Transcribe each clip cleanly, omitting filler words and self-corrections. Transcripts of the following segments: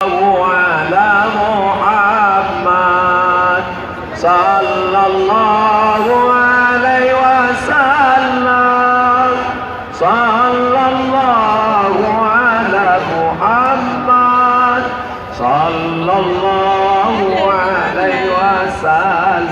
على محمد صلى الله عليه وسلم صلى الله على محمد صلى الله عليه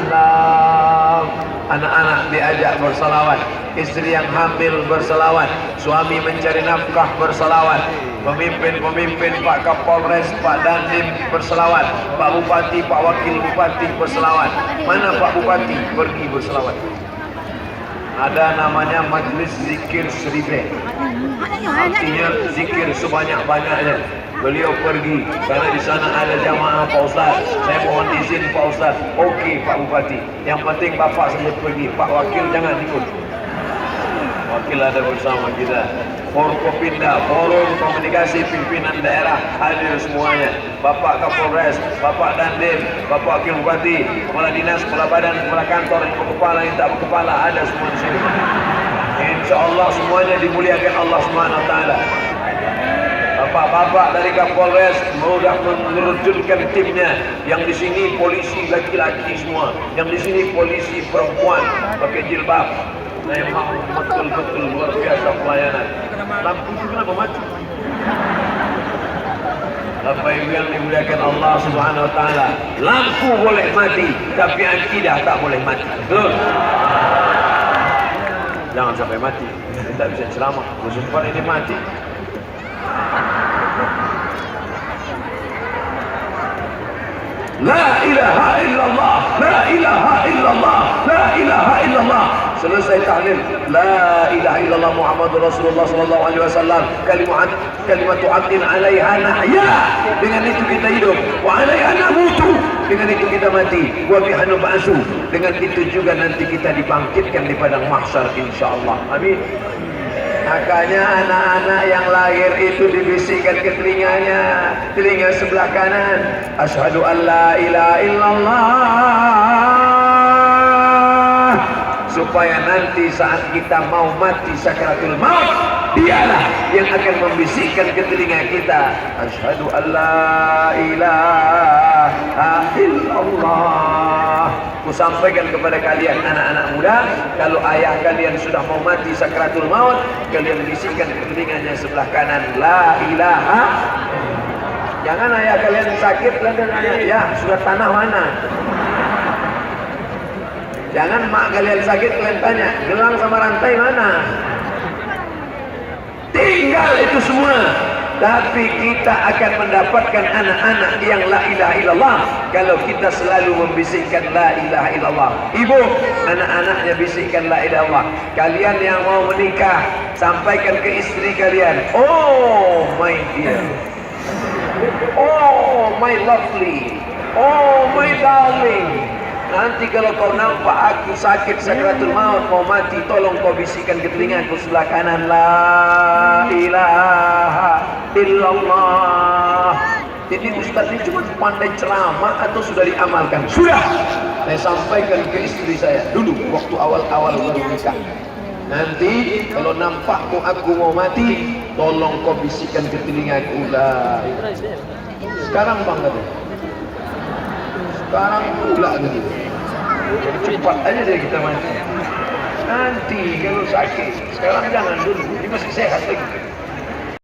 wasallam. Anak-anak diajak berselawat, istri yang hamil berselawat, suami mencari nafkah berselawat, pemimpin-pemimpin, Pak Kapolres, Pak Dandim berselawat, Pak Bupati, Pak Wakil Bupati berselawat. Mana Pak Bupati? Pergi berselawat. Ada namanya Majlis Zikir Seribe, artinya zikir sebanyak-banyaknya. Beliau pergi karena di sana ada jamaah Pak Ustaz. Saya mohon izin Pak Ustaz. Oke Pak Bupati, yang penting Bapak saja pergi, Pak Wakil jangan ikut. Wakil ada bersama kita. Forkopimda, Forum Komunikasi Pimpinan Daerah hadir semuanya. Bapak Kapolres, Bapak Dandim, Bapak Wakil Bupati, Kepala Dinas, Kepala Badan, Kepala Kantor, yang berkepala, yang tak berkepala, ada semua di sini. Insya Allah semuanya dimuliakan Allah Subhanahu Wa Taala. Bapak-bapak dari Kapolres sudah menerjunkan timnya. Yang di sini polisi laki-laki semua, yang di sini polisi perempuan pakai jilbab. Memang betul-betul luar biasa pelayanan. Lampu itu kenapa mati? Bapak Ibu yang dimuliakan Allah Subhanahu Wa Taala, lampu boleh mati, tapi akidah tak boleh mati. Betul? Jangan sampai mati. Kita bisa ceramah. Sempat ini mati. La ilaha illallah, la ilaha illallah, la ilaha illallah. Selesai tahlil, la ilaha illallah Muhammadur Rasulullah sallallahu alaihi wasallam. Kalimatu abdin 'alaiha nahya. Dengan itu kita hidup. Wa 'alaiha namutu. Dengan itu kita mati. Wa biha nub'atsu. Dengan itu juga nanti kita dibangkitkan di padang mahsyar insyaallah. Amin. Makanya anak-anak yang lahir itu dibisikkan ke telinganya, telinga sebelah kanan, asyhadu an la ilaha illallah, supaya nanti saat kita mau mati sakaratul maut, dialah yang akan membisikkan ke telinga kita, asyhadu an la ilaha illallah. Ku sampaikan kepada kalian anak-anak muda, kalau ayah kalian sudah mau mati sakaratul maut, kalian bisikkan ke telinganya sebelah kanan, la ilaha. Jangan ayah kalian sakit lalu tanya, ya sudah tanah mana? Jangan mak kalian sakit kalian tanya, gelang sama rantai mana? Tinggal itu semua. Tapi kita akan mendapatkan anak-anak yang la ilaha illallah kalau kita selalu membisikkan la ilaha illallah. Ibu, anak-anaknya bisikkan la ilaha illallah. Kalian yang mau menikah, sampaikan ke istri kalian, oh my dear, oh my lovely, oh my darling. Nanti kalau kau nampak aku sakit sakaratul maut mau mati, tolong kau bisikkan ke telingaku sebelah kanan, la ilaha illallah. Jadi Ustaz ini cuma pandai ceramah atau sudah diamalkan? Sudah. Saya sampaikan ke istri saya dulu waktu awal-awal baru nikah. Nanti kalau nampakmu aku mau mati, tolong kau bisikkan ke telingaku, la. Sekarang bang katanya. Sekarang pula gitu. Jadi cepat aja dari kita mati. Nanti kalau sakit, sekarang jangan dulu, ini masih sehat lagi.